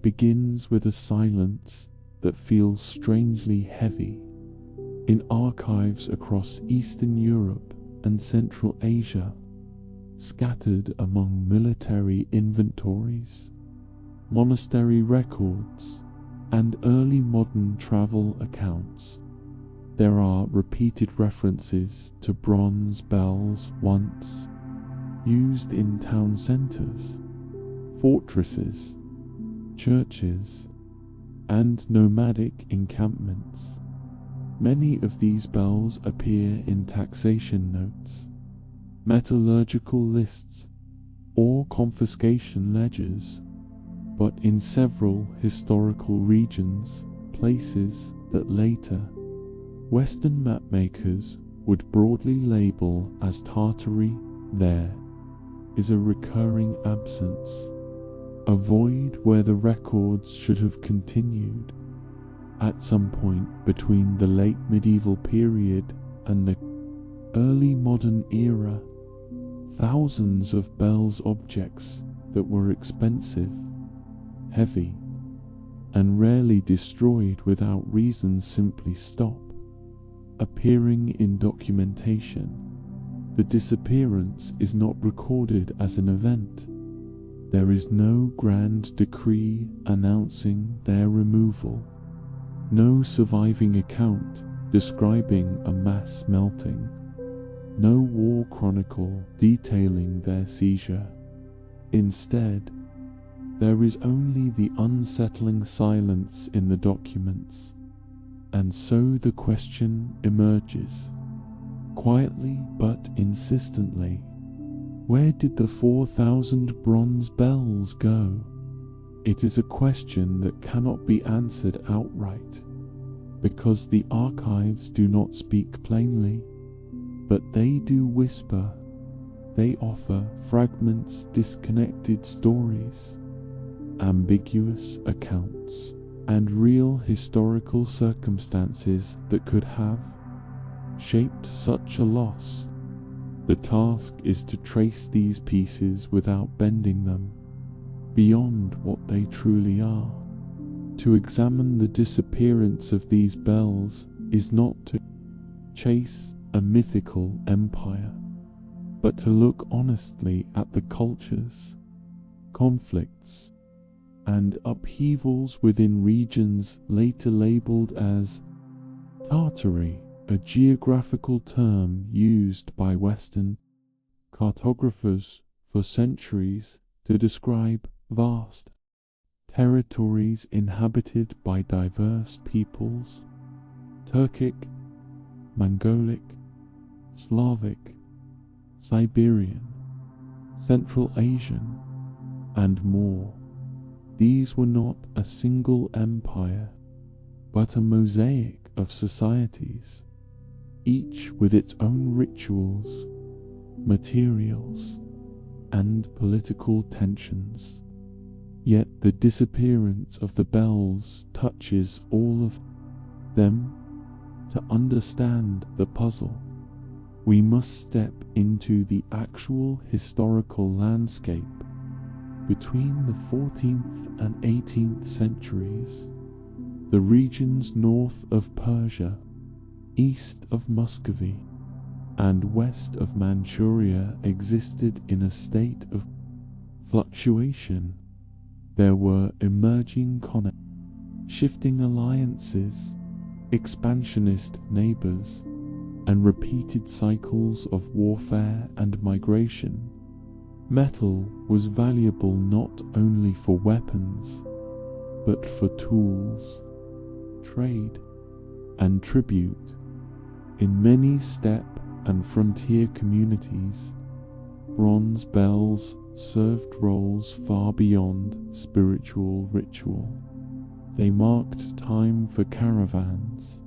begins with a silence that feels strangely heavy. In archives across Eastern Europe and Central Asia, scattered among military inventories, monastery records, and early modern travel accounts, there are repeated references to bronze bells once used in town centers, fortresses, churches, and nomadic encampments. Many of these bells appear in taxation notes, metallurgical lists, or confiscation ledgers, but in several historical regions, places that later Western mapmakers would broadly label as Tartary, there is a recurring absence, a void where the records should have continued. At some point between the late medieval period and the early modern era, thousands of bells objects that were expensive, heavy, and rarely destroyed without reason simply stop appearing in documentation. The disappearance is not recorded as an event. There is no grand decree announcing their removal, no surviving account describing a mass melting, no war chronicle detailing their seizure. Instead, there is only the unsettling silence in the documents. And so the question emerges, quietly but insistently: where did the 4,000 bronze bells go? It is a question that cannot be answered outright, because the archives do not speak plainly, but they do whisper. They offer fragments, disconnected stories, ambiguous accounts, and real historical circumstances that could have shaped such a loss. The task is to trace these pieces without bending them beyond what they truly are. To examine the disappearance of these bells is not to chase a mythical empire, but to look honestly at the cultures, conflicts, and upheavals within regions later labeled as Tartary, a geographical term used by Western cartographers for centuries to describe vast territories inhabited by diverse peoples: Turkic, Mongolic, Slavic, Siberian, Central Asian, and more. These were not a single empire, but a mosaic of societies, each with its own rituals, materials, and political tensions. Yet the disappearance of the bells touches all of them. To understand the puzzle, we must step into the actual historical landscape between the 14th and 18th centuries. The regions north of Persia, east of Muscovy, and west of Manchuria existed in a state of fluctuation. There were emerging shifting alliances, expansionist neighbors, and repeated cycles of warfare and migration. Metal was valuable not only for weapons, but for tools, trade, and tribute. In many steppe and frontier communities, bronze bells served roles far beyond spiritual ritual. They marked time for caravans,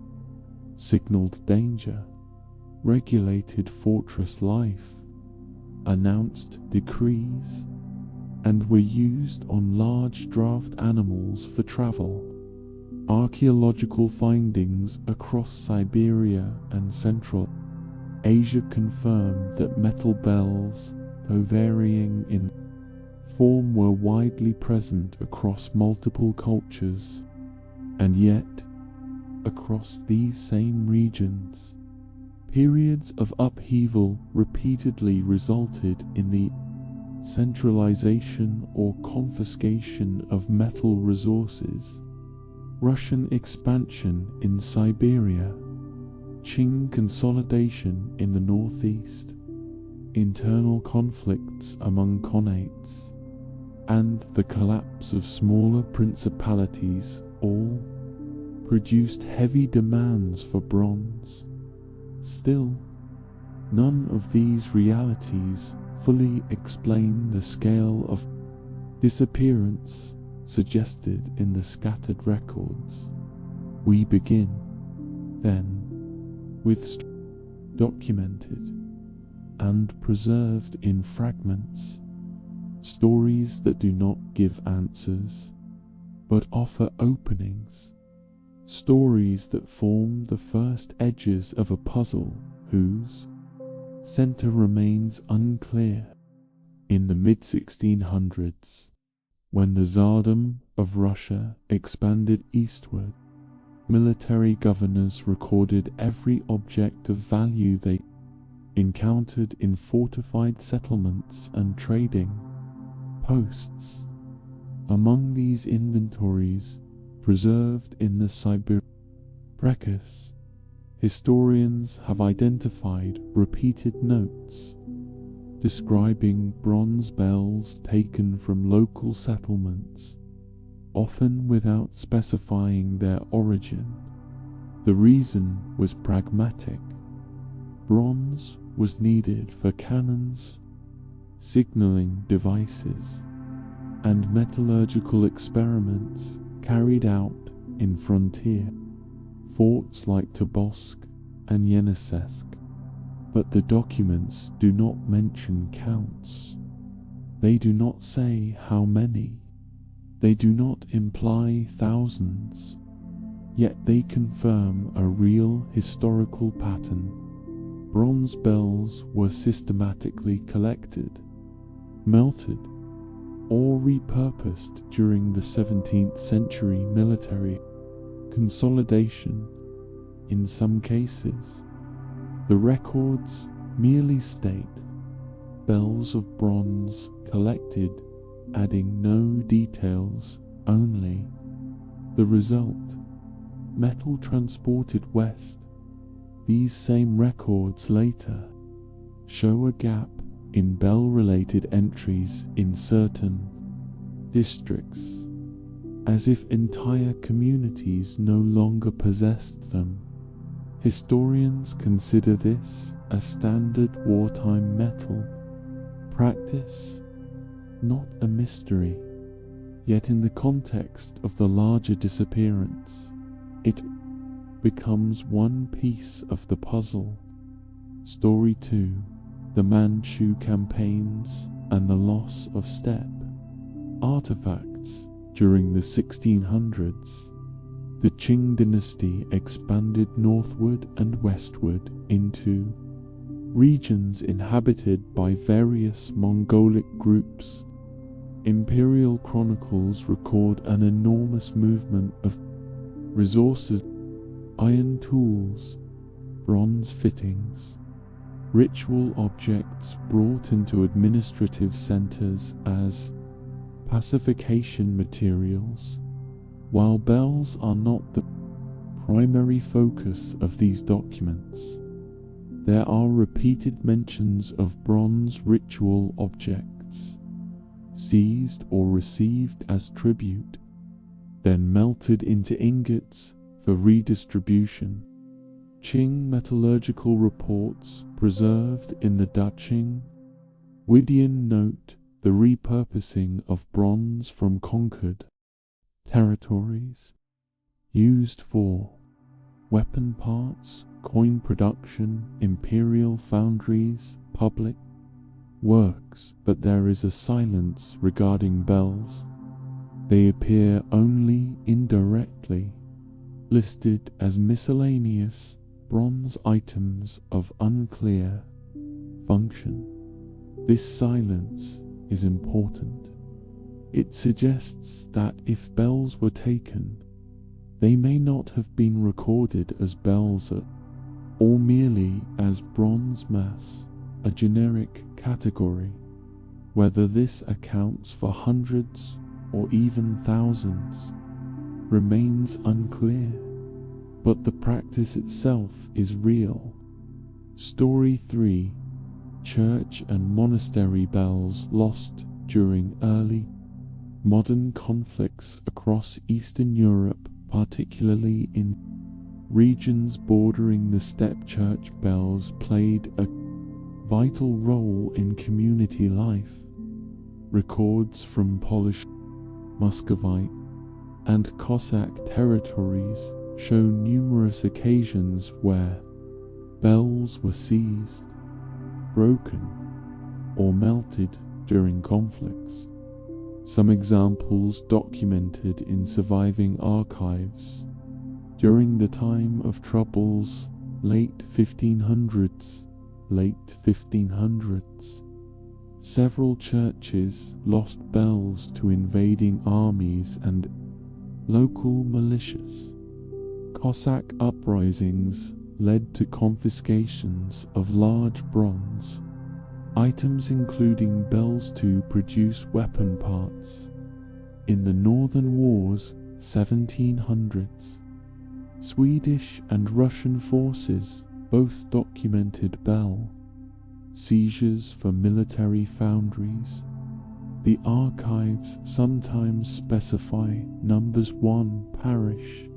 signaled danger, regulated fortress life, announced decrees, and were used on large draft animals for travel. Archaeological findings across Siberia and Central Asia confirm that metal bells, though varying in form were widely present across multiple cultures, and yet, across these same regions, periods of upheaval repeatedly resulted in the centralization or confiscation of metal resources. Russian expansion in Siberia, Qing consolidation in the northeast, internal conflicts among Khanates, and the collapse of smaller principalities all produced heavy demands for bronze. Still, none of these realities fully explain the scale of disappearance suggested in the scattered records. We begin, then, with documented and preserved in fragments, stories that do not give answers, but offer openings, stories that form the first edges of a puzzle whose center remains unclear. In the mid-1600s, when the Tsardom of Russia expanded eastward, military governors recorded every object of value they encountered in fortified settlements and trading posts. Among these inventories, preserved in the Siberian preface, historians have identified repeated notes describing bronze bells taken from local settlements, often without specifying their origin. The reason was pragmatic. Bronze was needed for cannons, signaling devices, and metallurgical experiments carried out in frontier forts like Tobolsk and Yeniseysk. But the documents do not mention counts. They do not say how many. They do not imply thousands. Yet they confirm a real historical pattern. Bronze bells were systematically collected, melted, or repurposed during the 17th century military consolidation. In some cases, the records merely state bells of bronze collected, adding no details, only the result: metal transported west. These same records later show a gap in bell-related entries in certain districts, as if entire communities no longer possessed them. Historians consider this a standard wartime metal practice, not a mystery. Yet in the context of the larger disappearance, it becomes one piece of the puzzle. Story 2: The Manchu Campaigns and the Loss of Steppe. Artifacts. During the 1600s, the Qing dynasty expanded northward and westward into regions inhabited by various Mongolic groups. Imperial chronicles record an enormous movement of resources: iron tools, bronze fittings, ritual objects brought into administrative centers as pacification materials. While bells are not the primary focus of these documents, there are repeated mentions of bronze ritual objects, seized or received as tribute, then melted into ingots for redistribution. Qing metallurgical reports preserved in the Daqing Widian note the repurposing of bronze from conquered territories, used for weapon parts, coin production, imperial foundries, public works. But there is a silence regarding bells. They appear only indirectly, listed as miscellaneous bronze items of unclear function. This silence is important. It suggests that if bells were taken, they may not have been recorded as bells or merely as bronze mass, a generic category. Whether this accounts for hundreds or even thousands remains unclear, but the practice itself is real. Story 3. Church and monastery bells lost during early modern conflicts across Eastern Europe, particularly in regions bordering the steppe. Church bells played a vital role in community life. Records from Polish, Muscovite, and Cossack territories show numerous occasions where bells were seized, broken, or melted during conflicts. Some examples documented in surviving archives. During the time of troubles, late 1500s, several churches lost bells to invading armies and local militias. Cossack uprisings led to confiscations of large bronze items, including bells, to produce weapon parts. In the Northern Wars, 1700s, Swedish and Russian forces both documented bell seizures for military foundries. The archives sometimes specify numbers 1 parish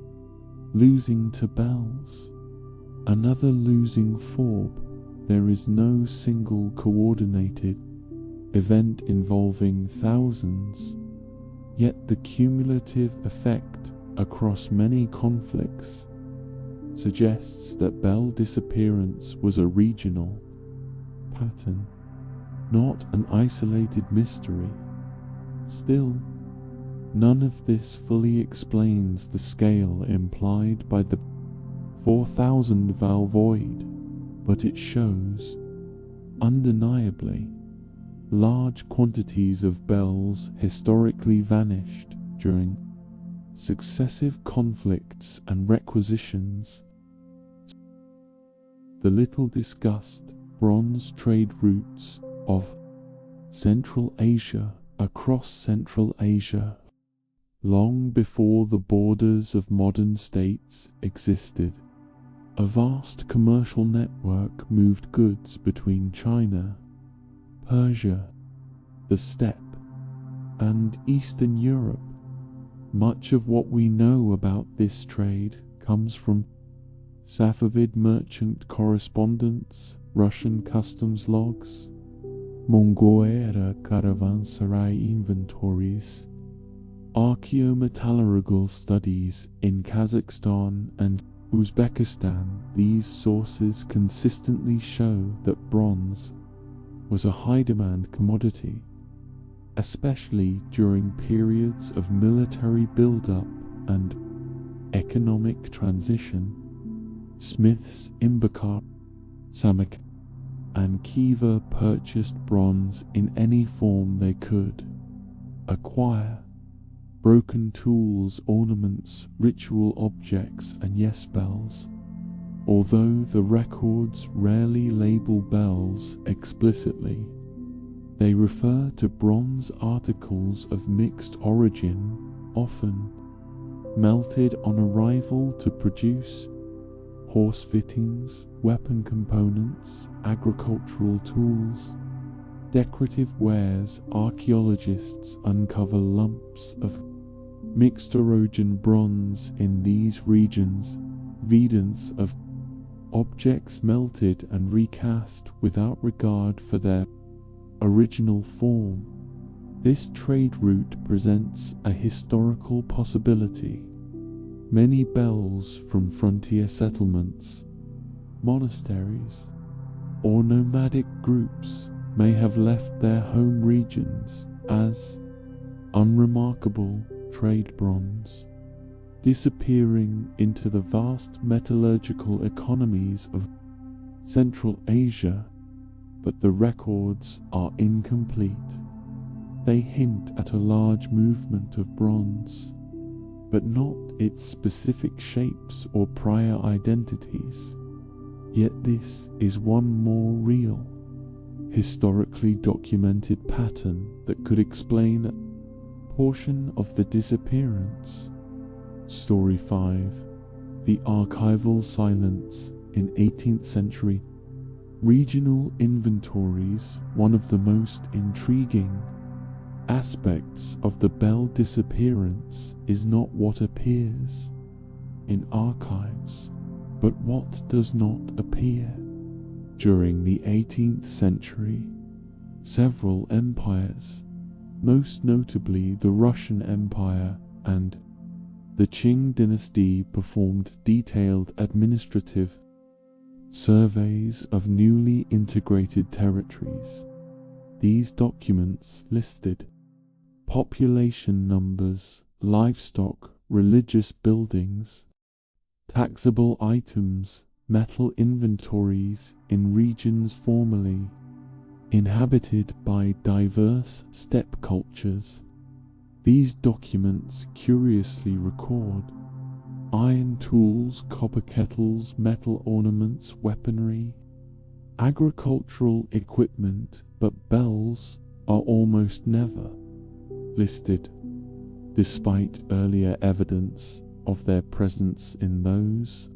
losing to bells, another losing 4. There is no single coordinated event involving thousands, yet the cumulative effect across many conflicts suggests that bell disappearance was a regional pattern, not an isolated mystery. Still, none of this fully explains the scale implied by the 4,000 bell void, but it shows, undeniably, large quantities of bells historically vanished during successive conflicts and requisitions. The little discussed bronze trade routes of Central Asia across Central Asia, long before the borders of modern states existed. A vast commercial network moved goods between China, Persia, the steppe, and Eastern Europe. Much of what we know about this trade comes from Safavid merchant correspondence, Russian customs logs, Mongol-era caravanserai inventories, archaeometallurgical studies in Kazakhstan and Uzbekistan. These sources consistently show that bronze was a high-demand commodity, especially during periods of military build-up and economic transition. Smiths in Bukhara, Samarkand, and Khiva purchased bronze in any form they could acquire: broken tools, ornaments, ritual objects, and yes, bells. Although the records rarely label bells explicitly, they refer to bronze articles of mixed origin, often melted on arrival to produce horse fittings, weapon components, agricultural tools, decorative wares. Archaeologists uncover lumps of mixed origin bronze in these regions, evidence of objects melted and recast without regard for their original form. This trade route presents a historical possibility. Many bells from frontier settlements, monasteries, or nomadic groups may have left their home regions as unremarkable trade bronze, disappearing into the vast metallurgical economies of Central Asia, but the records are incomplete. They hint at a large movement of bronze, but not its specific shapes or prior identities. Yet this is one more real, historically documented pattern that could explain a portion of the disappearance. Story 5. The archival silence in 18th century regional inventories. One of the most intriguing aspects of the Bell disappearance is not what appears in archives, but what does not appear. During the 18th century, several empires, most notably the Russian Empire and the Qing dynasty, performed detailed administrative surveys of newly integrated territories. These documents listed population numbers, livestock, religious buildings, taxable items, metal inventories in regions formerly inhabited by diverse steppe cultures. These documents curiously record iron tools, copper kettles, metal ornaments, weaponry, agricultural equipment, but bells are almost never listed, despite earlier evidence of their presence in those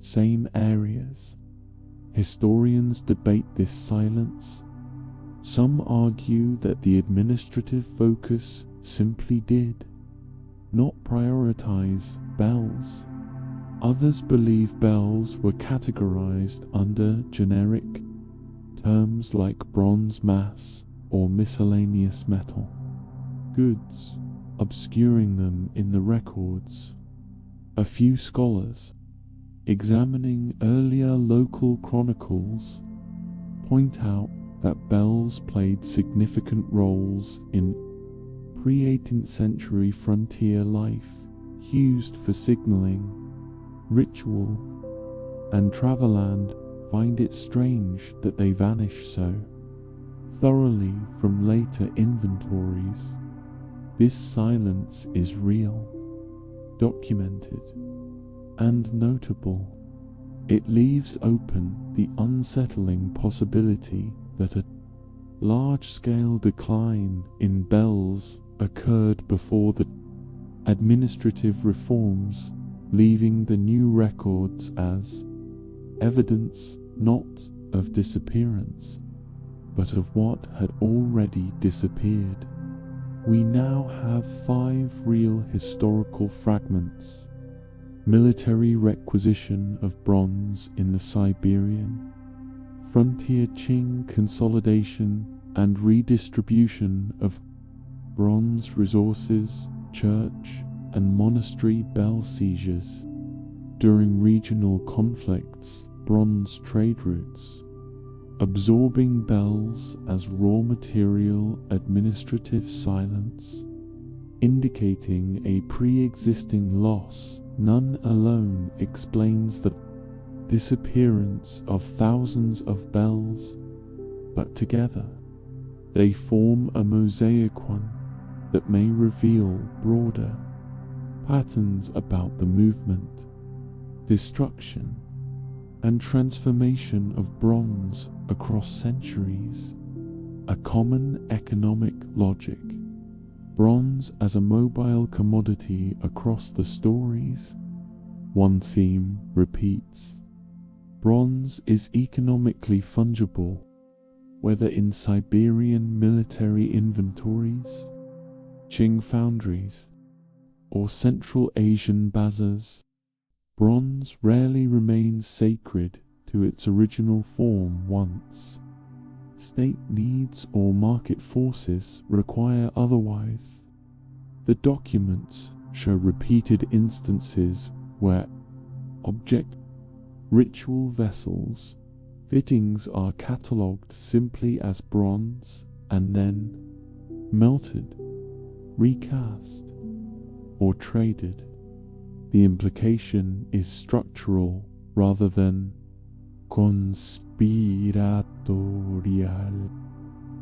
same areas. Historians debate this silence. Some argue that the administrative focus simply did not prioritize bells. Others believe bells were categorized under generic terms like bronze mass or miscellaneous metal goods, obscuring them in the records. A few scholars, examining earlier local chronicles, point out that bells played significant roles in pre-18th century frontier life, used for signaling, ritual, and travel, find it strange that they vanish so thoroughly from later inventories. This silence is real, documented, and notable. It leaves open the unsettling possibility that a large-scale decline in bells occurred before the administrative reforms, leaving the new records as evidence not of disappearance, but of what had already disappeared. We now have 5 real historical fragments: military requisition of bronze in the Siberian frontier, Qing consolidation and redistribution of bronze resources, church and monastery bell seizures during regional conflicts, bronze trade routes, absorbing bells as raw material, administrative silence, indicating a pre-existing loss. None alone explains the disappearance of thousands of bells, but together they form a mosaic one that may reveal broader patterns about the movement, destruction, and transformation of bronze across centuries. A common economic logic: bronze as a mobile commodity across the stories. One theme repeats: bronze is economically fungible, whether in Siberian military inventories, Qing foundries, or Central Asian bazaars. Bronze rarely remains sacred to its original form once state needs or market forces require otherwise. The documents show repeated instances where object, ritual vessels, fittings are catalogued simply as bronze and then melted, recast, or traded. The implication is structural rather than conspiratorial.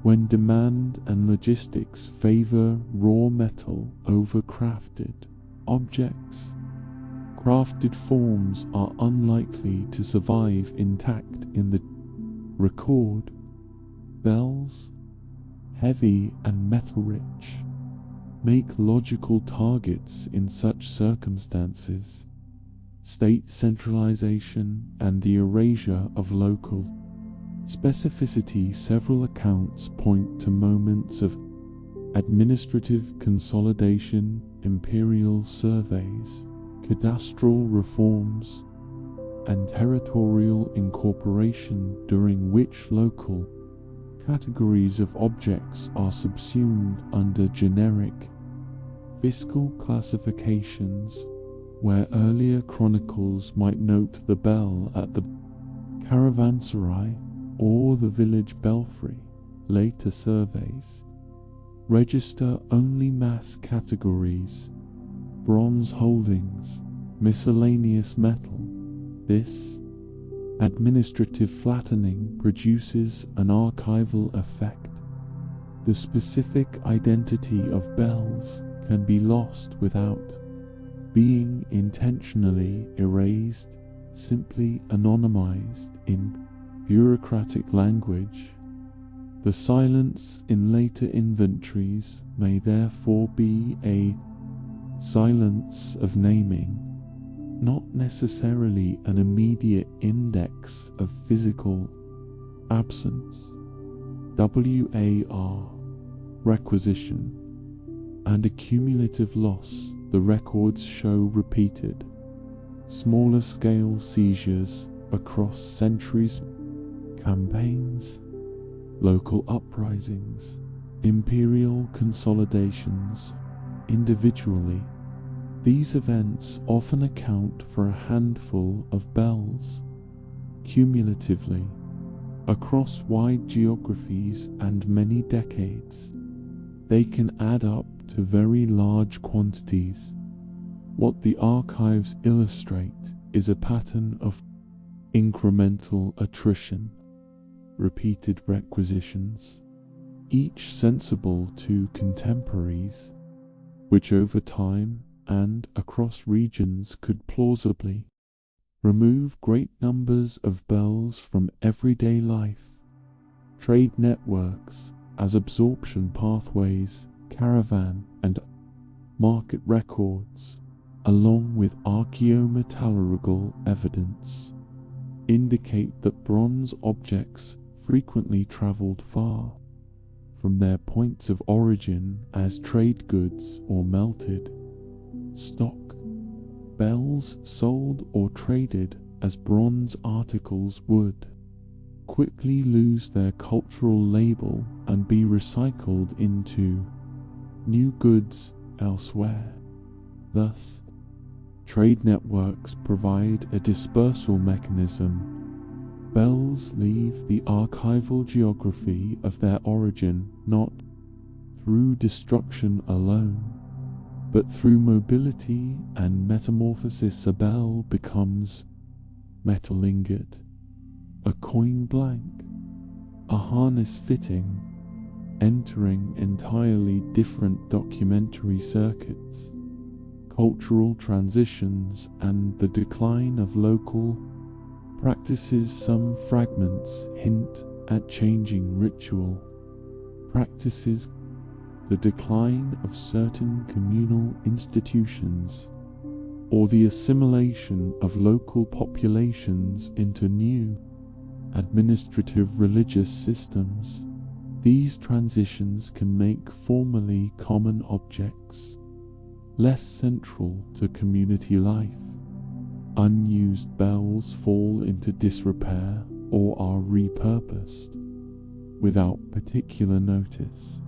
when demand and logistics favor raw metal over crafted objects. Crafted forms are unlikely to survive intact in the record. Bells, heavy and metal-rich, make logical targets in such circumstances. State centralization and the erasure of local specificity. Several accounts point to moments of administrative consolidation, imperial surveys, cadastral reforms, and territorial incorporation, during which local categories of objects are subsumed under generic fiscal classifications, where earlier chronicles might note the bell at the caravanserai or the village belfry. Later surveys register only mass categories, bronze holdings, miscellaneous metal. This administrative flattening produces an archival effect. The specific identity of bells can be lost without being intentionally erased, simply anonymized in bureaucratic language. The silence in later inventories may therefore be a silence of naming, not necessarily an immediate index of physical absence. WAR, requisition, and accumulative loss. The records show repeated, smaller scale seizures across centuries, campaigns, local uprisings, imperial consolidations. Individually, these events often account for a handful of bells. Cumulatively, across wide geographies and many decades, they can add up to very large quantities. What the archives illustrate is a pattern of incremental attrition, repeated requisitions, each sensible to contemporaries, which over time and across regions could plausibly remove great numbers of bells from everyday life. Trade networks as absorption pathways, caravan and market records, along with archaeometallurgical evidence, indicate that bronze objects frequently traveled far from their points of origin as trade goods or melted stock. Bells sold or traded as bronze articles would quickly lose their cultural label and be recycled into new goods elsewhere. Thus, trade networks provide a dispersal mechanism. Bells leave the archival geography of their origin not through destruction alone, but through mobility and metamorphosis. A bell becomes metal ingot, a coin blank, a harness fitting, entering entirely different documentary circuits. Cultural transitions and the decline of local practices. Some fragments hint at changing ritual practices, the decline of certain communal institutions, or the assimilation of local populations into new administrative religious systems. These transitions can make formerly common objects less central to community life. Unused bells fall into disrepair or are repurposed without particular notice.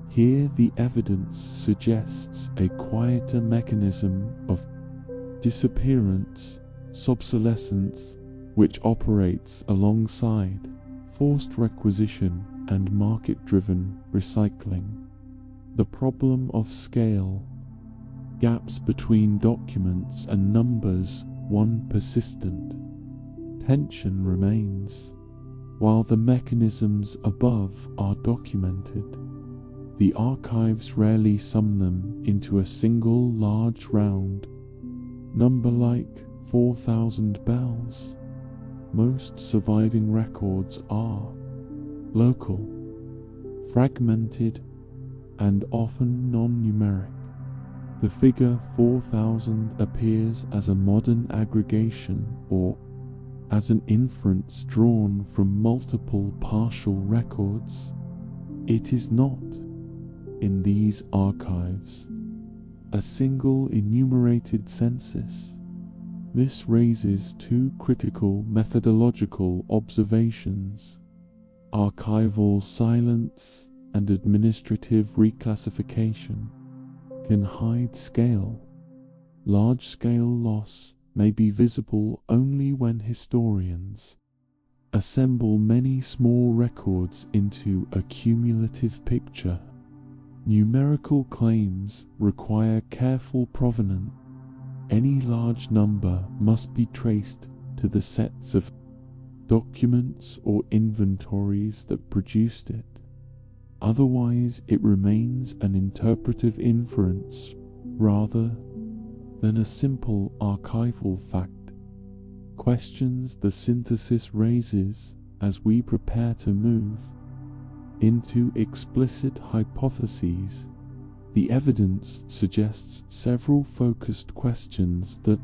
Here the evidence suggests a quieter mechanism of disappearance, obsolescence, which operates alongside forced requisition and market-driven recycling. The problem of scale, gaps between documents and numbers, one persistent tension remains. While the mechanisms above are documented, the archives rarely sum them into a single large round number like 4,000 bells. Most surviving records are local, fragmented, and often non-numeric. The figure 4,000 appears as a modern aggregation or as an inference drawn from multiple partial records. It is not, in these archives, a single enumerated census. This raises two critical methodological observations: archival silence and administrative reclassification can hide scale. Large-scale loss may be visible only when historians assemble many small records into a cumulative picture. Numerical claims require careful provenance. Any large number must be traced to the sets of documents or inventories that produced it. Otherwise, it remains an interpretive inference rather than a simple archival fact. Questions the synthesis raises as we prepare to move into explicit hypotheses. The evidence suggests several focused questions that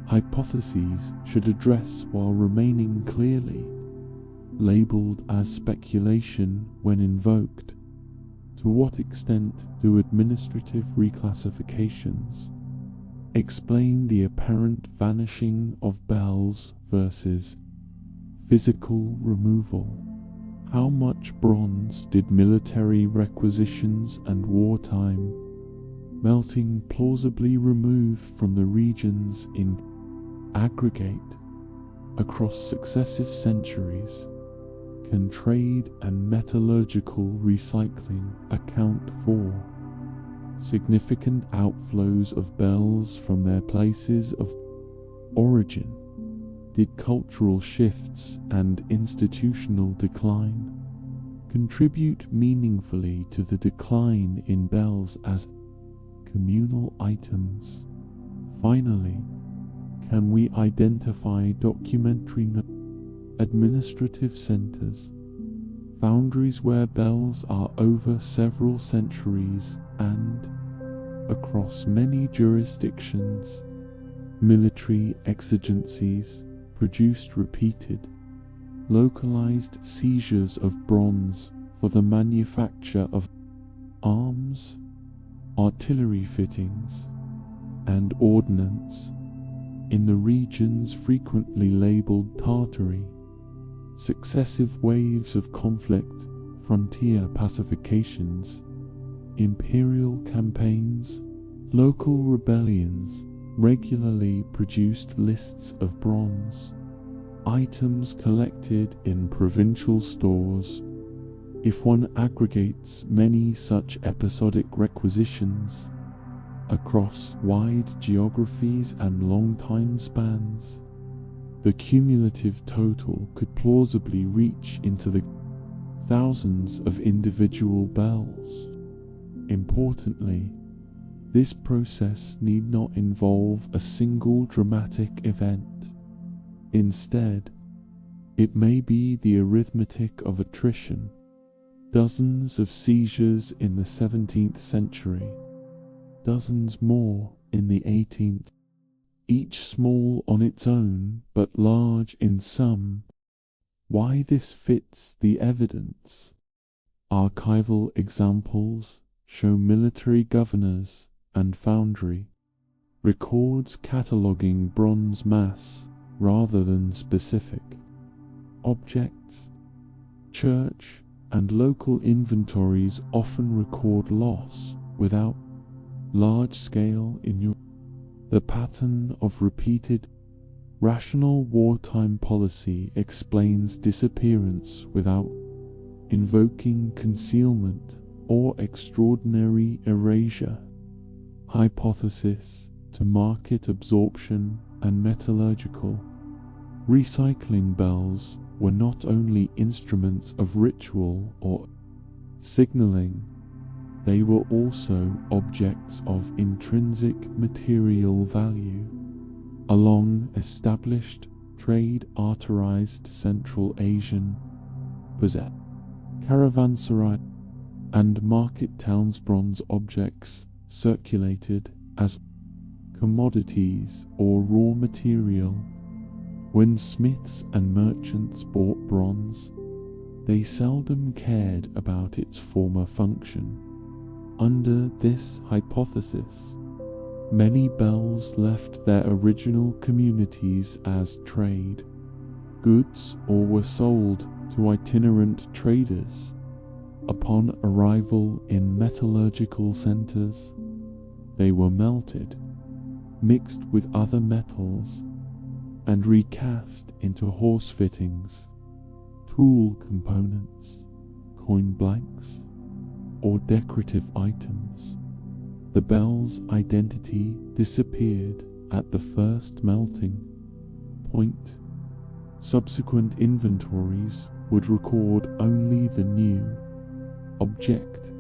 hypotheses should address while remaining clearly labeled as speculation when invoked. To what extent do administrative reclassifications explain the apparent vanishing of bells versus physical removal? How much bronze did military requisitions and wartime melting plausibly remove from the regions in aggregate across successive centuries? Can trade and metallurgical recycling account for significant outflows of bells from their places of origin? Did cultural shifts and institutional decline contribute meaningfully to the decline in bells as communal items? Finally, can we identify documentary administrative centers, foundries where bells are over several centuries and across many jurisdictions? Military exigencies produced repeated, localized seizures of bronze for the manufacture of arms, artillery fittings, and ordnance in the regions frequently labeled Tartary. Successive waves of conflict, frontier pacifications, imperial campaigns, local rebellions regularly produced lists of bronze items collected in provincial stores. If one aggregates many such episodic requisitions across wide geographies and long time spans, the cumulative total could plausibly reach into the thousands of individual bells. Importantly, this process need not involve a single dramatic event. Instead, it may be the arithmetic of attrition. Dozens of seizures in the 17th century, dozens more in the 18th, each small on its own but large in sum. Why this fits the evidence? Archival examples show military governors and foundry records cataloguing bronze mass rather than specific objects. Church and local inventories often record loss without large-scale inventory. The pattern of repeated rational wartime policy explains disappearance without invoking concealment or extraordinary erasure. Hypothesis to market absorption and metallurgical recycling. Bells were not only instruments of ritual or signaling, they were also objects of intrinsic material value. A long-established trade arterized Central Asian possessed caravanserai and market towns. Bronze objects circulated as commodities or raw material. When smiths and merchants bought bronze, they seldom cared about its former function. Under this hypothesis, many bells left their original communities as trade goods or were sold to itinerant traders. Upon arrival in metallurgical centers, they were melted, mixed with other metals, and recast into horse fittings, tool components, coin blanks, or decorative items. The bell's identity disappeared at the first melting point. Subsequent inventories would record only the new object,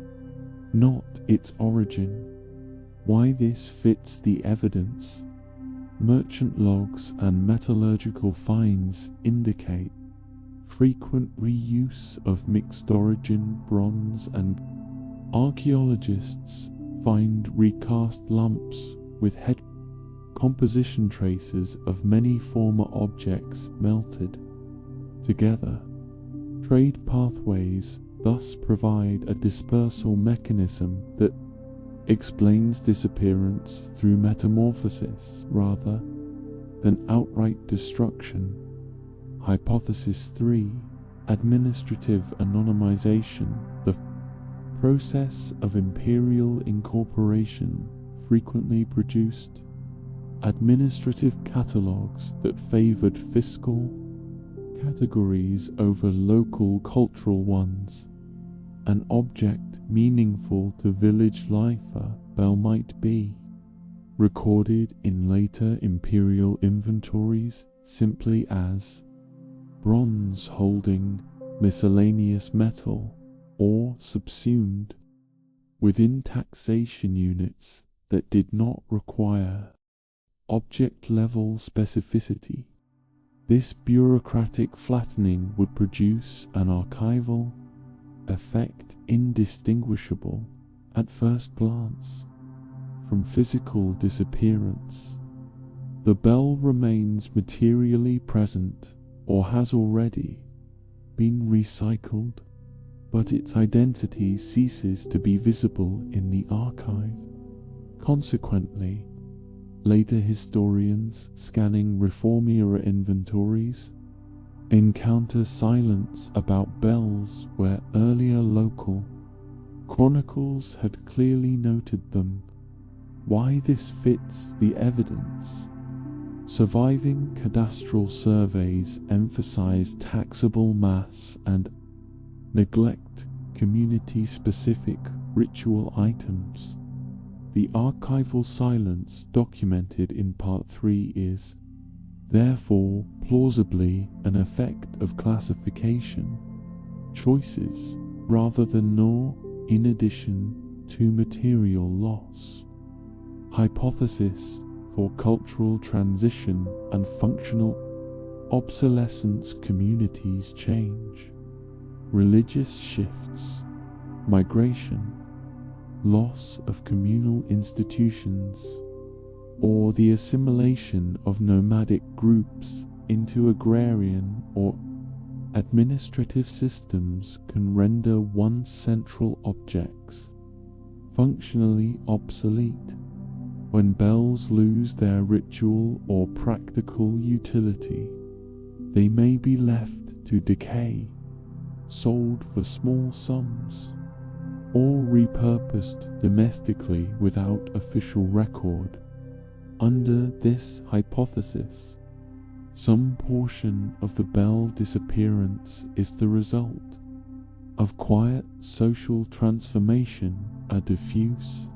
not its origin. Why this fits the evidence? Merchant logs and metallurgical finds indicate frequent reuse of mixed origin bronze, and archaeologists find recast lumps with head composition traces of many former objects melted together. Trade pathways thus provide a dispersal mechanism that explains disappearance through metamorphosis rather than outright destruction. Hypothesis 3. Administrative anonymization. The process of imperial incorporation frequently produced administrative catalogues that favored fiscal categories over local cultural ones. An object meaningful to village life, a bell might be recorded in later imperial inventories simply as bronze holding miscellaneous metal, or subsumed within taxation units that did not require object-level specificity. This bureaucratic flattening would produce an archival effect indistinguishable, at first glance, from physical disappearance. The bell remains materially present or has already been recycled, but its identity ceases to be visible in the archive. Consequently, later historians scanning Reform-era inventories encounter silence about bells where earlier local chronicles had clearly noted them. Why this fits the evidence? Surviving cadastral surveys emphasize taxable mass and neglect community-specific ritual items. The archival silence documented in Part 3 is, therefore, plausibly an effect of classification choices rather than nor in addition to material loss. Hypothesis for cultural transition and functional obsolescence. Communities change, religious shifts, migration, loss of communal institutions, or the assimilation of nomadic groups into agrarian or administrative systems can render once central objects functionally obsolete. When bells lose their ritual or practical utility, they may be left to decay, sold for small sums, or repurposed domestically without official record. Under this hypothesis, some portion of the bell disappearance is the result of quiet social transformation, a diffuse,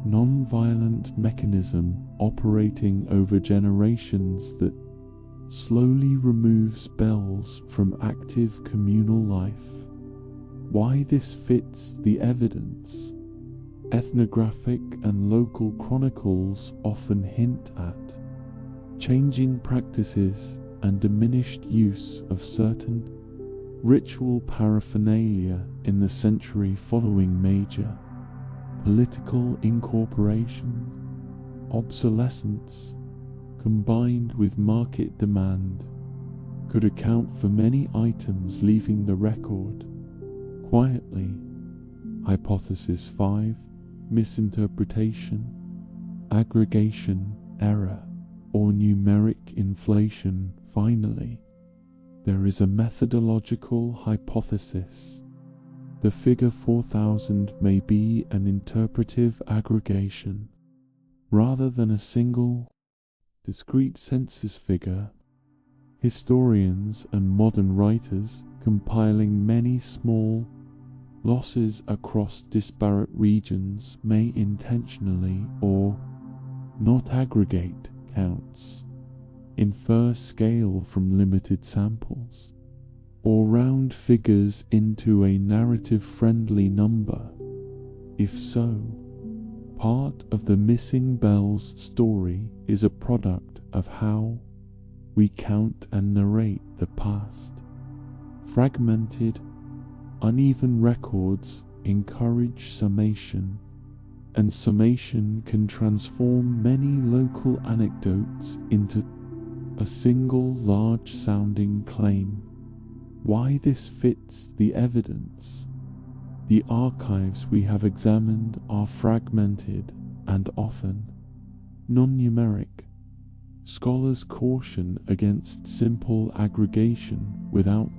non-violent mechanism operating over generations that slowly removes bells from active communal life. Why this fits the evidence? Ethnographic and local chronicles often hint at changing practices and diminished use of certain ritual paraphernalia in the century following major political incorporation. Obsolescence, combined with market demand, could account for many items leaving the record quietly. Hypothesis 5. Misinterpretation, aggregation error, or numeric inflation. Finally, there is a methodological hypothesis. The figure 4000 may be an interpretive aggregation, rather than a single, discrete census figure. Historians and modern writers compiling many small losses across disparate regions may intentionally or not aggregate counts, infer scale from limited samples, or round figures into a narrative-friendly number. If so, part of the missing bells story is a product of how we count and narrate the past. Fragmented, uneven records encourage summation, and summation can transform many local anecdotes into a single large-sounding claim. Why this fits the evidence? The archives we have examined are fragmented and often non-numeric. Scholars caution against simple aggregation without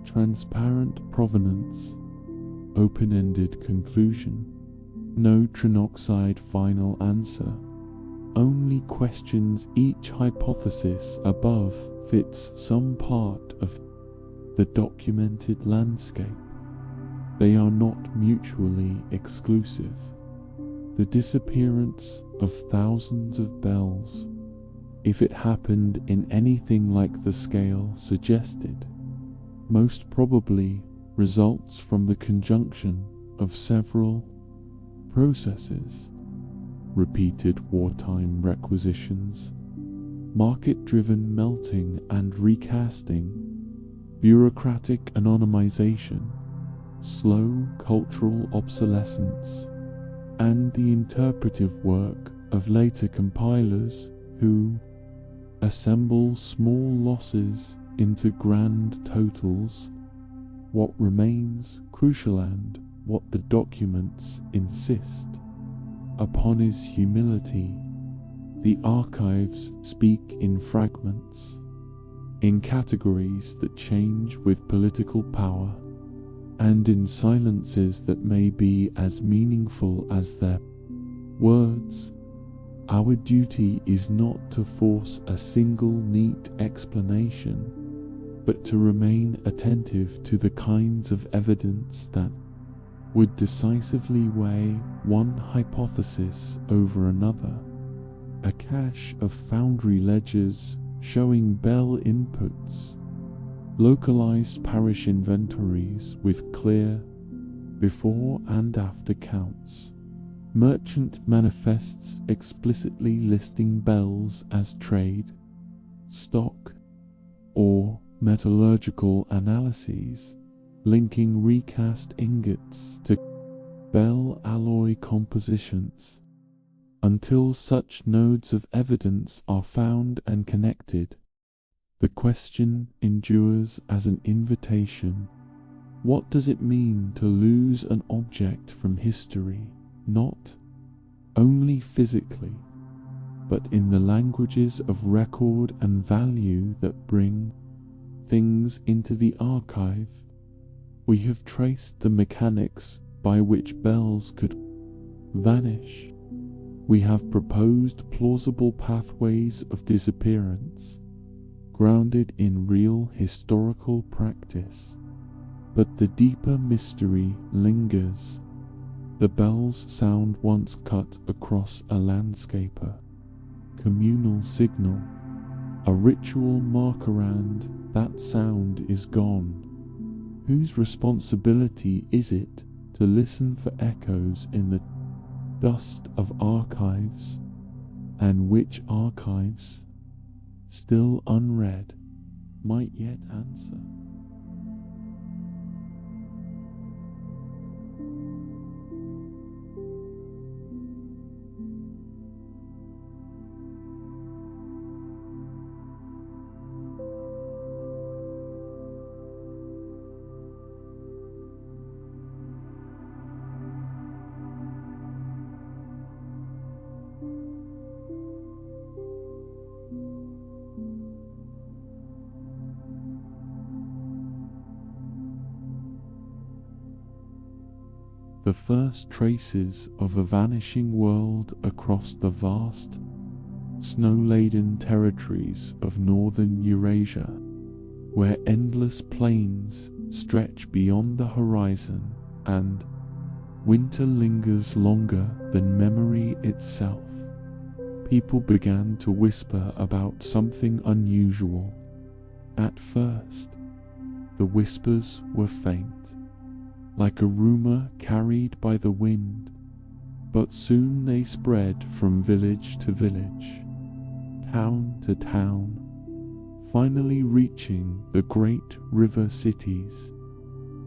transparent provenance, open-ended conclusion, no trinoxide final answer, only questions. Each hypothesis above fits some part of the documented landscape. They are not mutually exclusive. The disappearance of thousands of bells, if it happened in anything like the scale suggested, most probably results from the conjunction of several processes: repeated wartime requisitions, market-driven melting and recasting, bureaucratic anonymization, slow cultural obsolescence, and the interpretive work of later compilers who assemble small losses into grand totals. What remains crucial and what the documents insist upon is humility. The archives speak in fragments, in categories that change with political power, and in silences that may be as meaningful as their words. Our duty is not to force a single neat explanation, but to remain attentive to the kinds of evidence that would decisively weigh one hypothesis over another. A cache of foundry ledgers showing bell inputs, localized parish inventories with clear before and after counts, merchant manifests explicitly listing bells as trade, stock, or metallurgical analyses linking recast ingots to bell alloy compositions. Until such nodes of evidence are found and connected, the question endures as an invitation. What does it mean to lose an object from history, not only physically, but in the languages of record and value that bring things into the archive? We have traced the mechanics by which bells could vanish. We have proposed plausible pathways of disappearance, grounded in real historical practice. But the deeper mystery lingers. The bell's sound once cut across a landscaper, communal signal, A ritual marker, and that sound is gone. Whose responsibility is it to listen for echoes in the dust of archives? And which archives, still unread, might yet answer? The first traces of a vanishing world across the vast, snow-laden territories of northern Eurasia, where endless plains stretch beyond the horizon and winter lingers longer than memory itself. People began to whisper about something unusual. At first, the whispers were faint, like a rumor carried by the wind, but soon they spread from village to village, town to town, finally reaching the great river cities.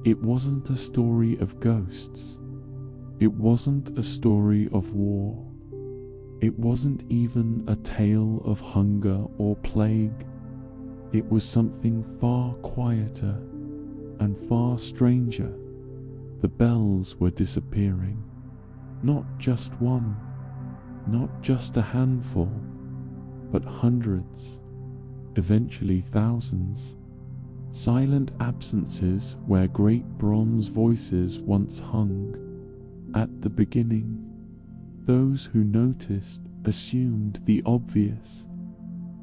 It wasn't a story of ghosts. It wasn't a story of war. It wasn't even a tale of hunger or plague. It was something far quieter and far stranger. The bells were disappearing. Not just one, not just a handful, but hundreds, eventually thousands. Silent absences where great bronze voices once hung. At the beginning, those who noticed assumed the obvious.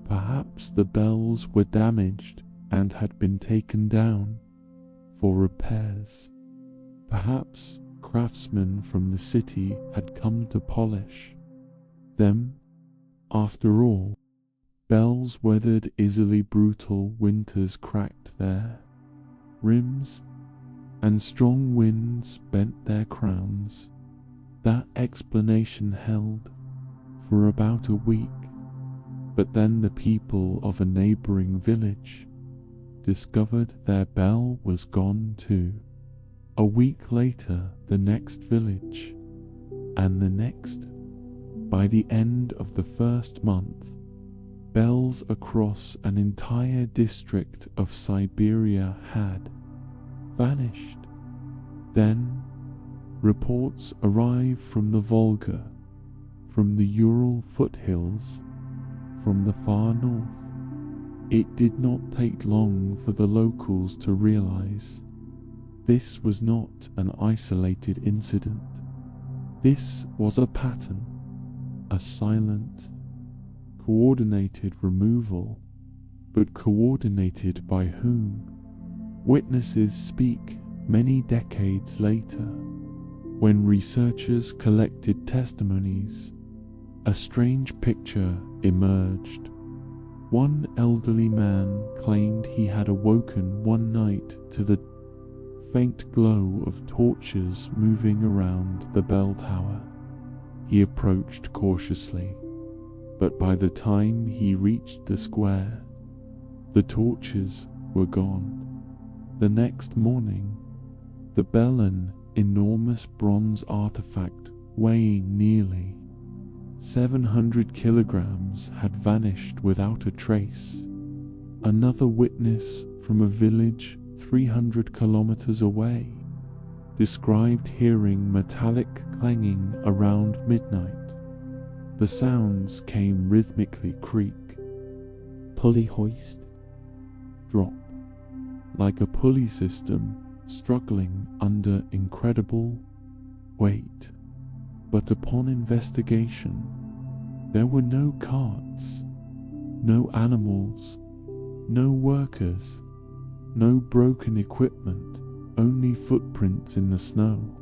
Perhaps the bells were damaged and had been taken down for repairs. Perhaps craftsmen from the city had come to polish them. After all, bells weathered easily brutal winters, cracked their rims, and strong winds bent their crowns. That explanation held for about a week, but then the people of a neighboring village discovered their bell was gone too. A week later, the next village, and the next. By the end of the first month, bells across an entire district of Siberia had vanished. Then, reports arrived from the Volga, from the Ural foothills, from the far north. It did not take long for the locals to realize this was not an isolated incident. This was a pattern, a silent, coordinated removal. But coordinated by whom? Witnesses speak many decades later, when researchers collected testimonies. A strange picture emerged. One elderly man claimed he had awoken one night to the faint glow of torches moving around the bell tower. He approached cautiously, but by the time he reached the square, the torches were gone. The next morning, the bell, an enormous bronze artifact weighing nearly 700 kilograms, had vanished without a trace. Another witness from a village 300 kilometers away described hearing metallic clanging around midnight. The sounds came rhythmically: creak, pulley hoist, drop, like a pulley system struggling under incredible weight. But upon investigation, there were no carts, no animals, no workers, no broken equipment, only footprints in the snow,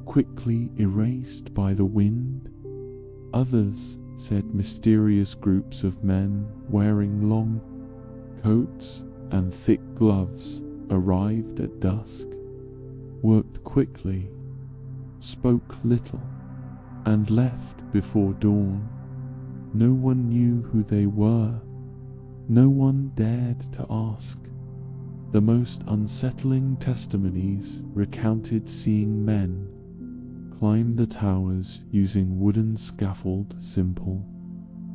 quickly erased by the wind. Others said mysterious groups of men wearing long coats and thick gloves arrived at dusk, worked quickly, spoke little, and left before dawn. No one knew who they were. No one dared to ask. The most unsettling testimonies recounted seeing men climb the towers using wooden scaffold, simple,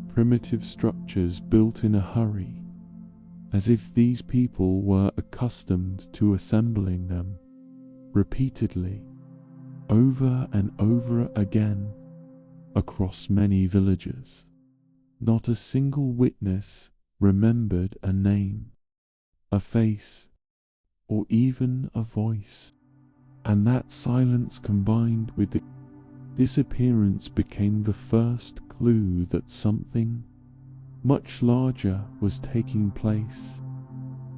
primitive structures built in a hurry, as if these people were accustomed to assembling them repeatedly, over and over again, across many villages. Not a single witness remembered a name, a face, or even a voice. And that silence combined with the disappearance became the first clue that something much larger was taking place.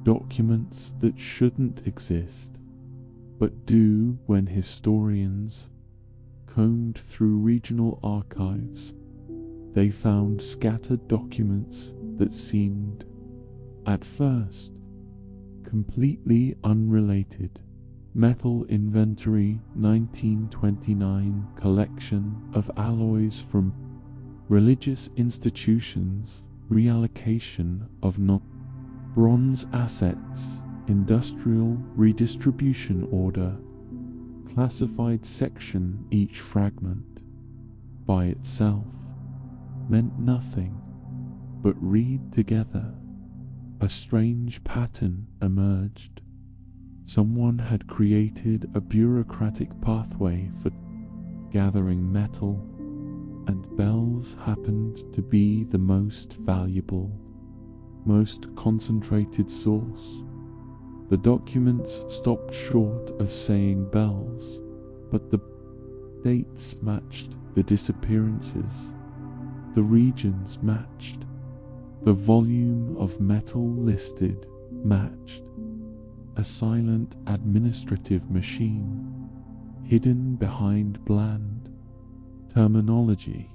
Documents that shouldn't exist, but do when historians combed through regional archives. They found scattered documents that seemed, at first, completely unrelated. Metal Inventory 1929 collection of alloys from religious institutions, reallocation of non-bronze assets, industrial redistribution order, classified section. Each fragment, by itself, meant nothing, but read together, a strange pattern emerged. Someone had created a bureaucratic pathway for gathering metal, and bells happened to be the most valuable, most concentrated source. The documents stopped short of saying bells, but the dates matched the disappearances. The regions matched. The volume of metal listed matched. A silent administrative machine, hidden behind bland terminology,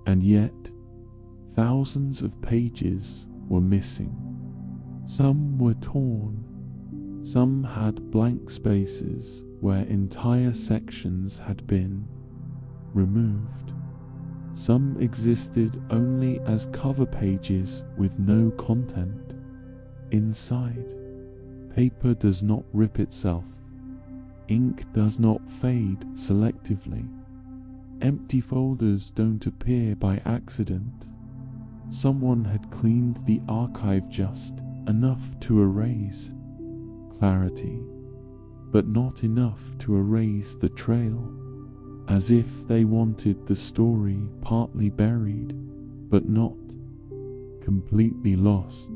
and yet thousands of pages were missing. Some were torn, some had blank spaces where entire sections had been removed. Some existed only as cover pages with no content inside. Paper does not rip itself. Ink does not fade selectively. Empty folders don't appear by accident. Someone had cleaned the archive just enough to erase clarity, but not enough to erase the trail, as if they wanted the story partly buried, but not completely lost.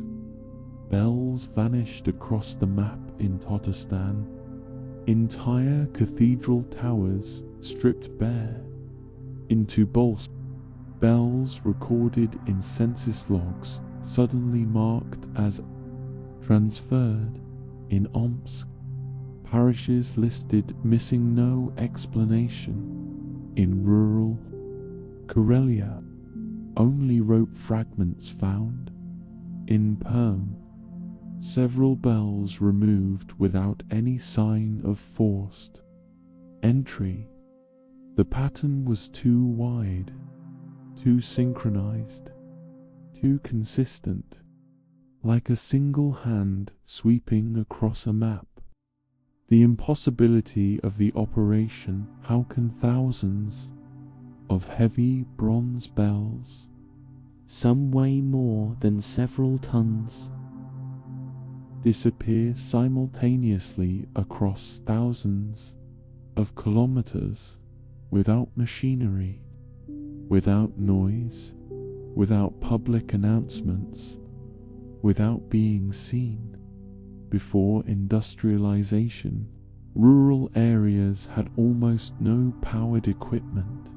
Bells vanished across the map in Tatarstan. Entire cathedral towers stripped bare into bolts. Bells recorded in census logs suddenly marked as transferred in Omsk. Parishes listed missing, no explanation. In rural Karelia, only rope fragments found. In Perm, several bells removed without any sign of forced entry. The pattern was too wide, too synchronized, too consistent, like a single hand sweeping across a map. The impossibility of the operation. How can thousands of heavy bronze bells, some weigh more than several tons, disappear simultaneously across thousands of kilometers without machinery, without noise, without public announcements, without being seen? Before industrialization, rural areas had almost no powered equipment,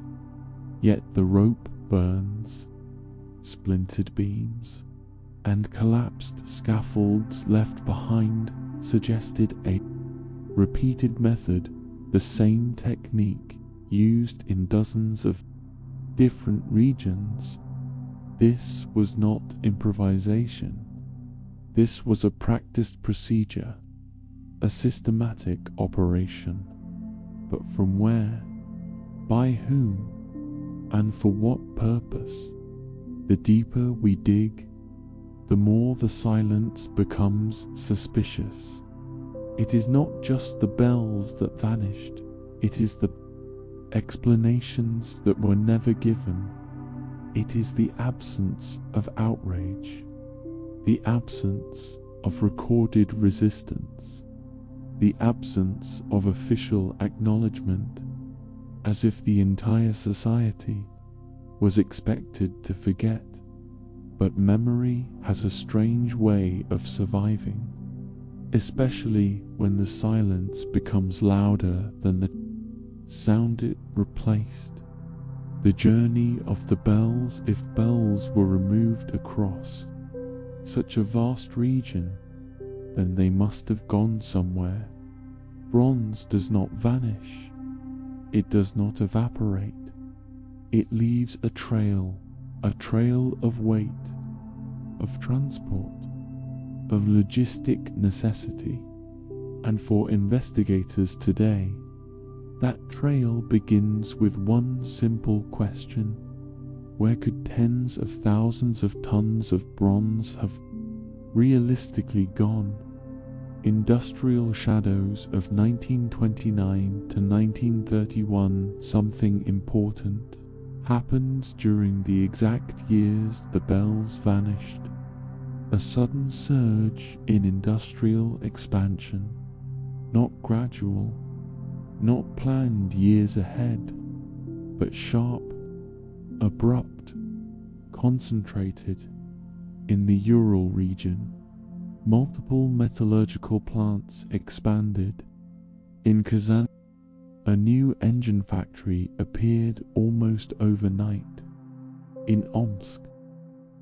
yet the rope burns, splintered beams, and collapsed scaffolds left behind suggested a repeated method, the same technique used in dozens of different regions. This was not improvisation. This was a practiced procedure, a systematic operation. But from where, by whom, and for what purpose? The deeper we dig, the more the silence becomes suspicious. It is not just the bells that vanished, it is the explanations that were never given. It is the absence of outrage, the absence of recorded resistance, the absence of official acknowledgement, as if the entire society was expected to forget. But memory has a strange way of surviving, especially when the silence becomes louder than the sound it replaced. The journey of the bells, if bells were removed across such a vast region, then they must have gone somewhere. Bronze does not vanish. It does not evaporate. It leaves a trail of weight, of transport, of logistic necessity. And for investigators today, that trail begins with one simple question: where could tens of thousands of tons of bronze have realistically gone? Industrial shadows of 1929 to 1931. Something important happened during the exact years the bells vanished. A sudden surge in industrial expansion, not gradual, not planned years ahead, but sharp, abrupt, concentrated. In the Ural region, multiple metallurgical plants expanded. In Kazan, a new engine factory appeared almost overnight. In Omsk,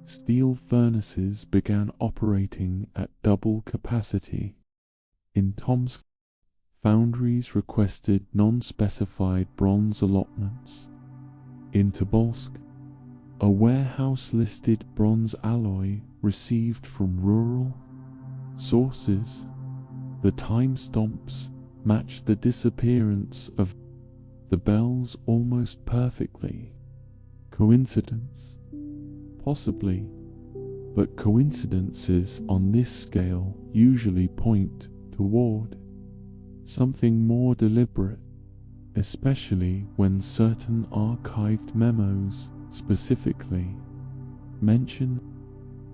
steel furnaces began operating at double capacity. In Tomsk, foundries requested non-specified bronze allotments. In Tobolsk, a warehouse-listed bronze alloy received from rural sources. The timestamps matched the disappearance of the bells almost perfectly. Coincidence? Possibly, but coincidences on this scale usually point toward something more deliberate, especially when certain archived memos specifically mention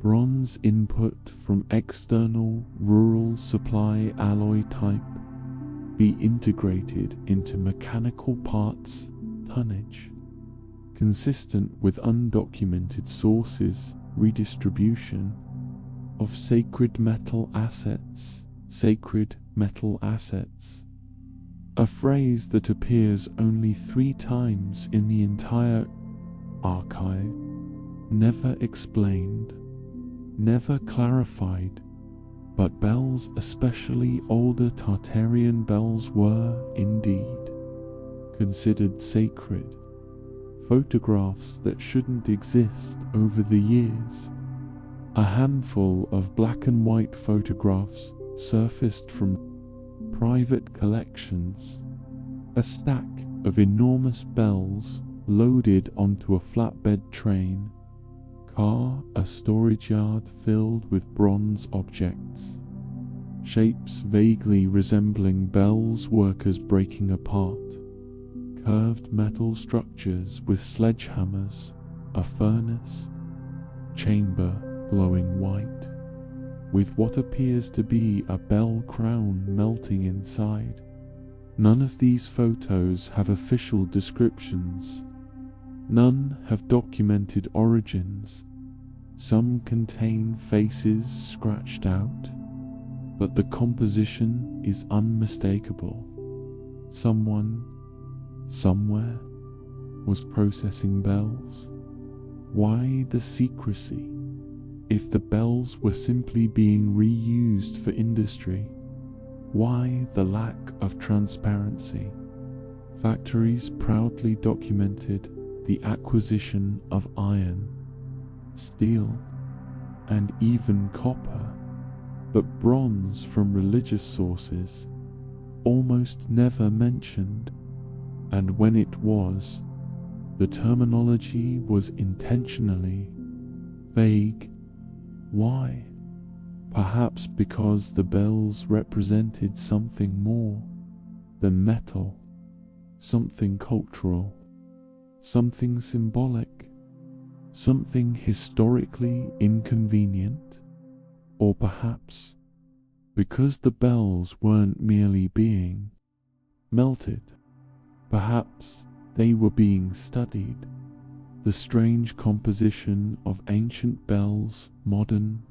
bronze input from external rural supply alloy type be integrated into mechanical parts tonnage, consistent with undocumented sources redistribution of sacred metal assets, a phrase that appears only 3 times in the entire archive, never explained, never clarified. But bells, especially older Tartarian bells, were indeed considered sacred. Photographs that shouldn't exist over the years. A handful of black and white photographs surfaced from private collections. A stack of enormous bells loaded onto a flatbed train car, a storage yard filled with bronze objects, shapes vaguely resembling bells, workers breaking apart, curved metal structures with sledgehammers, a furnace, chamber glowing white, with what appears to be a bell crown melting inside. None of these photos have official descriptions. None have documented origins. Some contain faces scratched out, but the composition is unmistakable. Someone, somewhere, was processing bells. Why the secrecy? If the bells were simply being reused for industry, why the lack of transparency? Factories proudly documented, the acquisition of iron, steel, and even copper, but bronze from religious sources almost never mentioned, and when it was, the terminology was intentionally vague. Why? Perhaps because the bells represented something more than metal, something cultural, something symbolic, something historically inconvenient, or perhaps because the bells weren't merely being melted, perhaps they were being studied. The strange composition of ancient bells, modern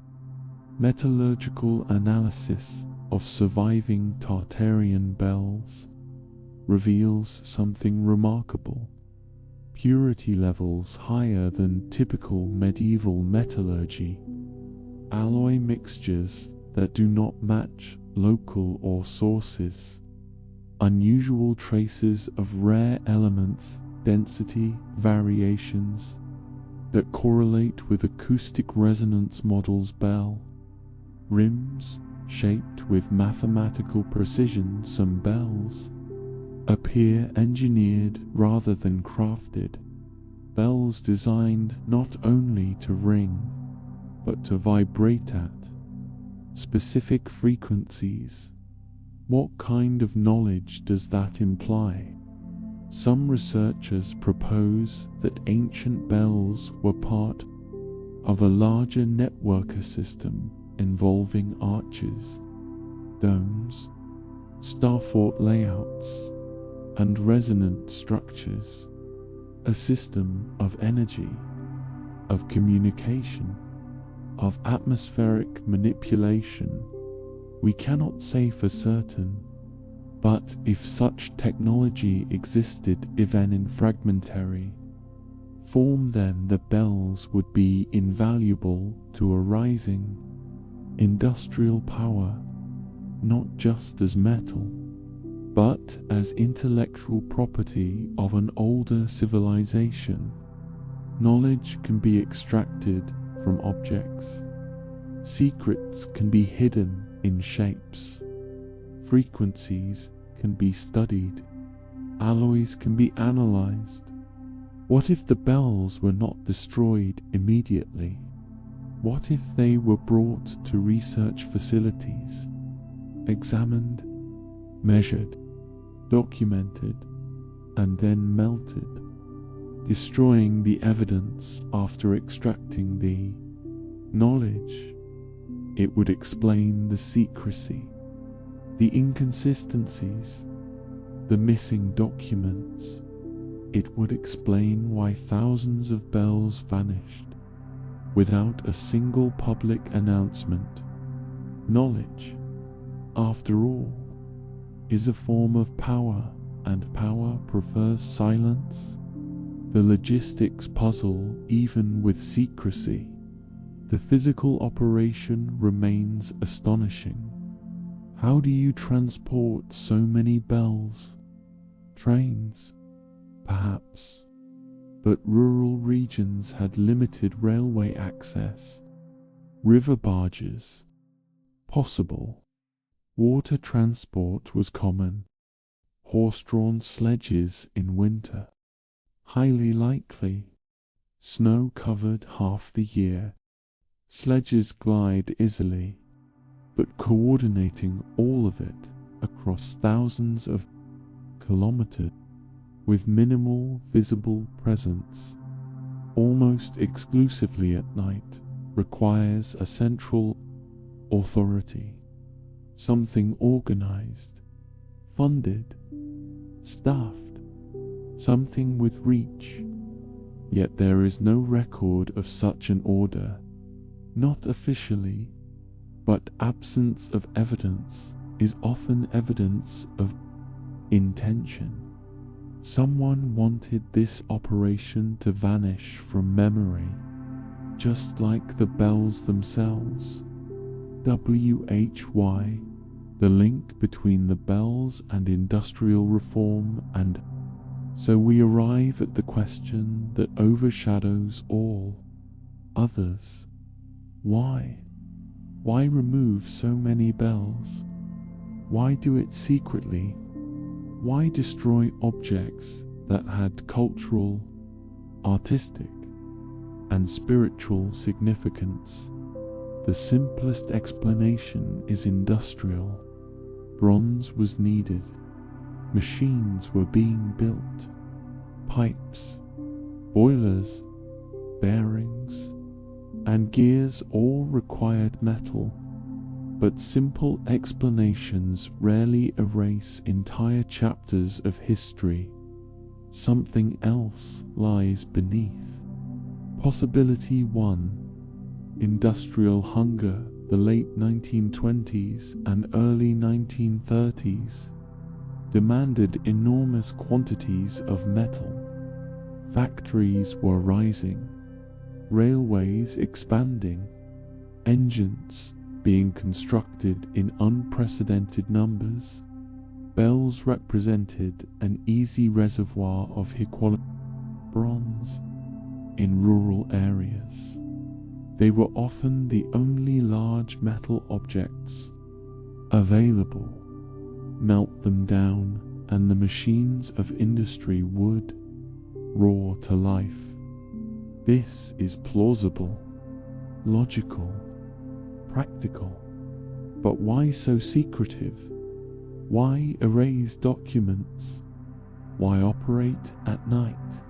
metallurgical analysis of surviving Tartarian bells reveals something remarkable. Purity levels higher than typical medieval metallurgy, alloy mixtures that do not match local ore sources, unusual traces of rare elements, density variations that correlate with acoustic resonance models, bell rims shaped with mathematical precision. Some bells appear engineered rather than crafted, bells designed not only to ring but to vibrate at specific frequencies. What kind of knowledge does that imply? Some researchers propose that ancient bells were part of a larger network system involving arches, domes, starfort layouts, and resonant structures, a system of energy, of communication, of atmospheric manipulation. We cannot say for certain, but if such technology existed even in fragmentary form, then the bells would be invaluable to a rising industrial power, not just as metal, but as intellectual property of an older civilization. Knowledge can be extracted from objects. Secrets can be hidden in shapes. Frequencies can be studied. Alloys can be analyzed. What if the bells were not destroyed immediately? What if they were brought to research facilities, examined, measured, documented, and then melted, destroying the evidence after extracting the knowledge? It would explain the secrecy, the inconsistencies, the missing documents. It would explain why thousands of bells vanished without a single public announcement. Knowledge, after all, is a form of power, and power prefers silence. The logistics puzzle even with secrecy. The physical operation remains astonishing. How do you transport so many bells? Trains, perhaps. But rural regions had limited railway access. River barges, possible. Water transport was common. Horse-drawn sledges in winter, highly likely. Snow covered half the year. Sledges glide easily, but coordinating all of it across thousands of kilometers with minimal visible presence, almost exclusively at night, requires a central authority, something organized, funded, staffed, something with reach. Yet there is no record of such an order, not officially, but absence of evidence is often evidence of intention. Someone wanted this operation to vanish from memory, just like the bells themselves. WHY, the link between the bells and industrial reform and So we arrive at the question that overshadows all others. Why? Why remove so many bells? Why do it secretly? Why destroy objects that had cultural, artistic, and spiritual significance? The simplest explanation is industrial. Bronze was needed. Machines were being built. Pipes, boilers, bearings, and gears all required metal. But simple explanations rarely erase entire chapters of history. Something else lies beneath. Possibility 1. Industrial hunger. The late 1920s and early 1930s demanded enormous quantities of metal. Factories were rising, railways expanding, engines being constructed in unprecedented numbers. Bells represented an easy reservoir of high-quality bronze in rural areas. They were often the only large metal objects available. Melt them down, and the machines of industry would roar to life. This is plausible, logical, practical. But why so secretive? Why erase documents? Why operate at night?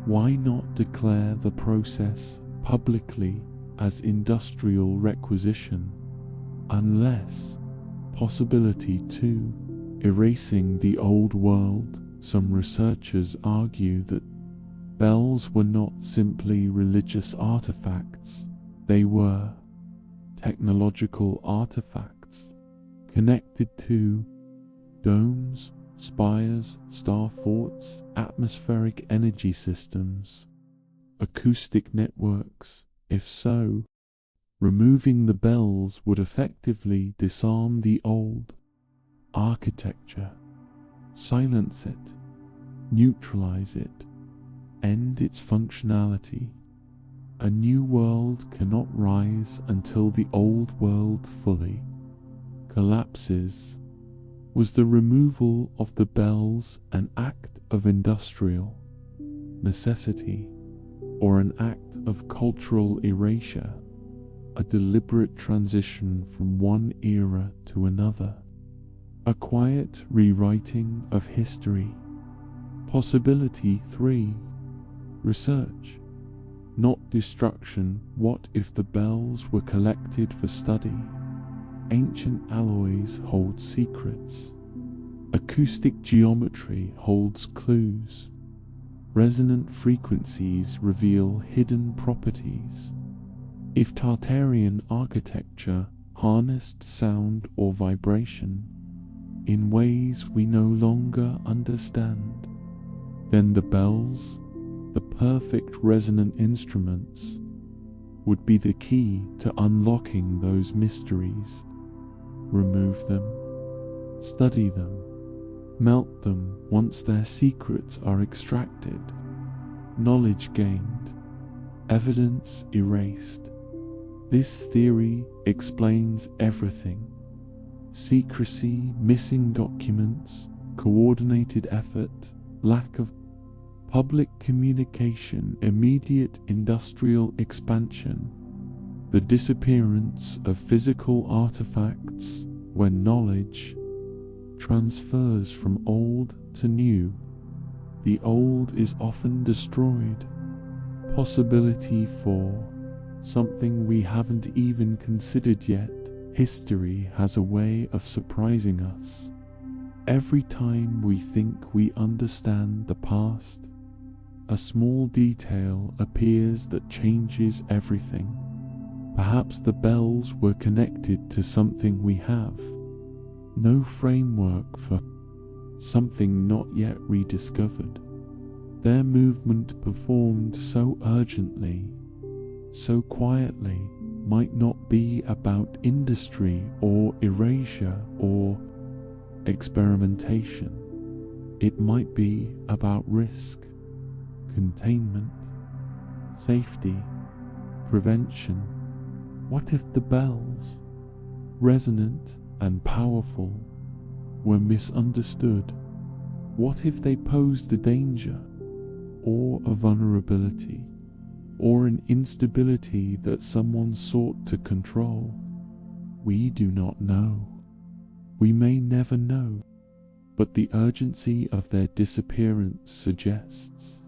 Why not declare the process publicly as industrial requisition? Unless possibility 2, erasing the old world. Some researchers argue that bells were not simply religious artifacts, they were technological artifacts connected to domes, spires, star forts, atmospheric energy systems, acoustic networks. If so, removing the bells would effectively disarm the old architecture, silence it, neutralize it, end its functionality. A new world cannot rise until the old world fully collapses. Was the removal of the bells an act of industrial necessity, or an act of cultural erasure, a deliberate transition from one era to another, a quiet rewriting of history? Possibility 3, research, not destruction. What if the bells were collected for study? Ancient alloys hold secrets. Acoustic geometry holds clues. Resonant frequencies reveal hidden properties. If Tartarian architecture harnessed sound or vibration in ways we no longer understand, then the bells, the perfect resonant instruments, would be the key to unlocking those mysteries. Remove them, study them, melt them. Once their secrets are extracted, knowledge gained, evidence erased. This theory explains everything: secrecy, missing documents, coordinated effort, lack of public communication, immediate industrial expansion, the disappearance of physical artifacts. When knowledge transfers from old to new, the old is often destroyed. Possibility 4, something we haven't even considered yet. History has a way of surprising us. Every time we think we understand the past, a small detail appears that changes everything. Perhaps the bells were connected to something we have no framework for, something not yet rediscovered. Their movement performed so urgently, so quietly, might not be about industry or erasure or experimentation. It might be about risk, containment, safety, prevention. What if the bells, resonant and powerful, were misunderstood? What if they posed a danger, or a vulnerability, or an instability that someone sought to control? We do not know. We may never know, but the urgency of their disappearance suggests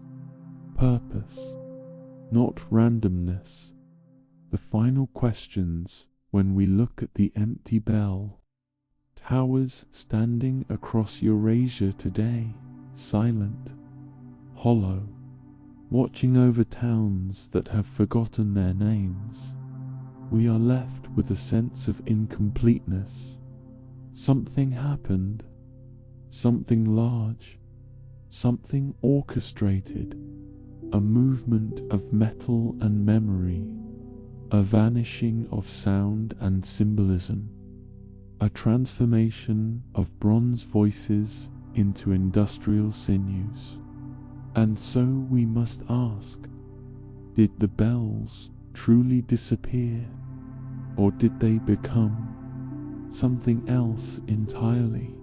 purpose, not randomness. The final questions when we look at the empty bell towers standing across Eurasia today, silent, hollow, watching over towns that have forgotten their names. We are left with a sense of incompleteness. Something happened, something large, something orchestrated, a movement of metal and memory, a vanishing of sound and symbolism, a transformation of bronze voices into industrial sinews. And so we must ask, did the bells truly disappear, or did they become something else entirely?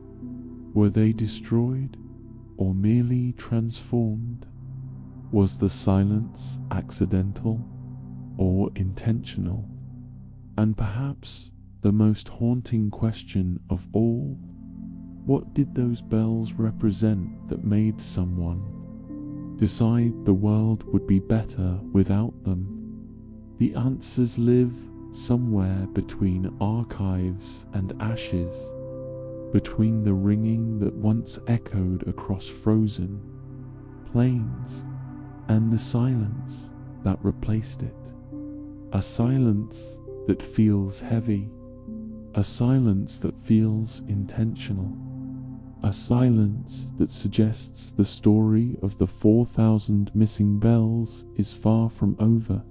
Were they destroyed, or merely transformed? Was the silence accidental or intentional? And perhaps the most haunting question of all, what did those bells represent that made someone decide the world would be better without them? The answers live somewhere between archives and ashes, between the ringing that once echoed across frozen plains and the silence that replaced it. A silence that feels heavy, a silence that feels intentional, a silence that suggests the story of the 4,000 missing bells is far from over.